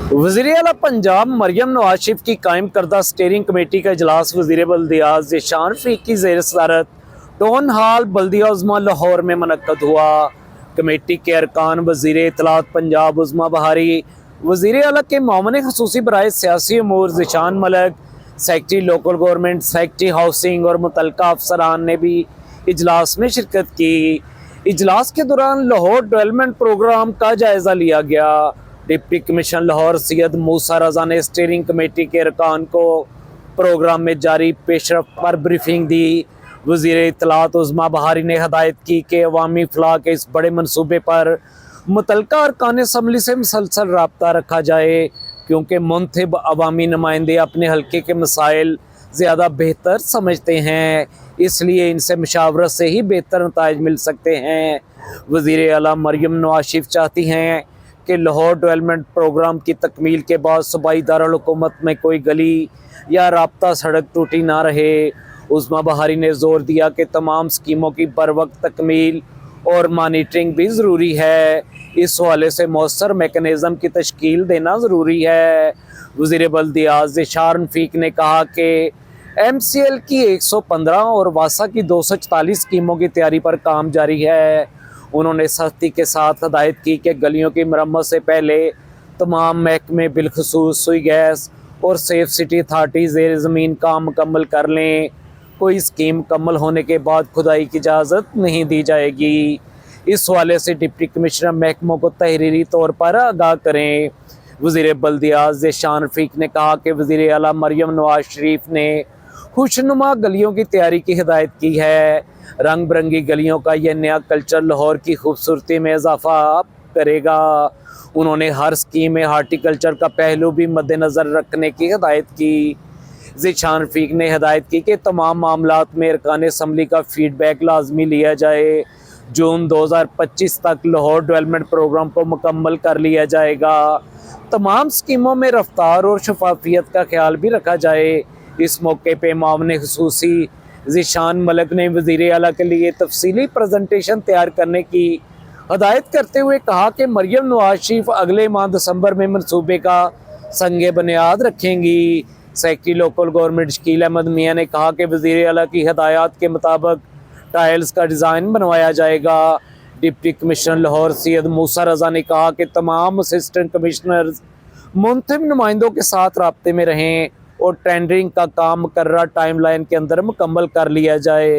वज़ीर आला पंजाब मरियम नवाज शरीफ की कायम करदा स्टीयरिंग कमेटी का इजलास वज़ीर बल्दियात ज़ीशान फरीक की ज़ेर सदारत टाउन हाल बल्दिया उज़्मा लाहौर में मुनक्कद हुआ। कमेटी के अरकान वज़ीर इत्तलात पंजाब उज़्मा बहारी, वज़ीर आला के मामले खसूसी बराए सियासी अमूर Zeeshan Malik, secretary local government, secretary housing और मुतल्लिका अफसरान ने भी इजलास में शिरकत की। इजलास के दौरान लाहौर डेवलपमेंट प्रोग्राम का जायज़ा लिया गया। डिप्टी कमिश्नर लाहौर सैयद मूसा रजा ने स्टीयरिंग कमेटी के अरकान को प्रोग्राम में जारी पेशरफ पर ब्रीफिंग दी। वज़ीर इत्तलात उज़्मा बहारी ने हदायत की कि अवामी फलाह के इस बड़े मनसूबे पर मुतल्लिका अरकान असम्बली से मुसलसल रब्ता रखा जाए, क्योंकि मुंतखब अवामी नुमाइंदे अपने हल्के के मसाइल ज़्यादा बेहतर समझते हैं, इसलिए इनसे मशावरत से ही बेहतर नताइज मिल सकते हैं। वज़ीर आला मरियम नवाज शरीफ चाहती हैं कि लाहौर डेवलपमेंट प्रोग्राम की तकमील के बाद सूबाई दारुल हुकूमत में कोई गली या राब्ता सड़क टूटी ना रहे। उज़्मा बहारी ने जोर दिया कि तमाम स्कीमों की बर वक्त तकमील और मॉनिटरिंग भी ज़रूरी है। इस हवाले से मौसर मेकनिज़म की तश्कील देना ज़रूरी है। वज़ीर बल्दियात ज़ीशान फरीक ने कहा कि MCL की 115 और वासा की 244 स्कीमों की तैयारी पर काम जारी है। उन्होंने सख्ती के साथ हदायत की कि गलियों की मरम्मत से पहले तमाम महकमे बिलखसूस सुई गैस और सेफ सिटी अथॉरिटी ज़ेर ज़मीन काम मुकम्मल कर लें। कोई स्कीम मुकम्मल होने के बाद खुदाई की इजाज़त नहीं दी जाएगी। इस हवाले से डिप्टी कमिश्नर महकमों को तहरीरी तौर पर आगाह करें। वज़ीर बल्दियात ज़ीशान फरीक ने कहा कि वज़ीर आला मरियम नवाज शरीफ ने खुशनुमा गलियों की तैयारी की हिदायत की है। रंग बिरंगी गलियों का यह नया कल्चर लाहौर की खूबसूरती में इजाफा करेगा। उन्होंने हर स्कीम में हार्टिकल्चर का पहलू भी मद्देनज़र रखने की हिदायत की। ज़ीशान फरीक ने हिदायत की कि तमाम मामलात में अरकान असम्बली का फीडबैक लाजमी लिया जाए। जून 2025 तक लाहौर डेवलपमेंट प्रोग्राम को मुकम्मल कर लिया जाएगा। तमाम स्कीमों में रफ्तार और शफाफियत का ख्याल भी रखा जाए। इस मौके पे मामले खसूसी ज़ीशान मलिक ने वज़ीर आला के लिए तफसीली प्रेजेंटेशन तैयार करने की हदायत करते हुए कहा कि मरियम नवाज शरीफ अगले माह दिसंबर में मनसूबे का संगे बुनियाद रखेंगी। Secretary local government Shakeel Ahmed Mian ने कहा कि वज़ीर आला की हदायत के मुताबिक टाइल्स का डिज़ाइन बनवाया जाएगा। डिप्टी कमिश्नर लाहौर सैयद मूसा रजा ने कहा कि तमाम असिस्टेंट कमिश्नर्स मुंतखब नुमाइंदों के साथ राब्ते में रहें और टेंडरिंग का काम मुकर्रर टाइमलाइन के अंदर मुकम्मल कर लिया जाए।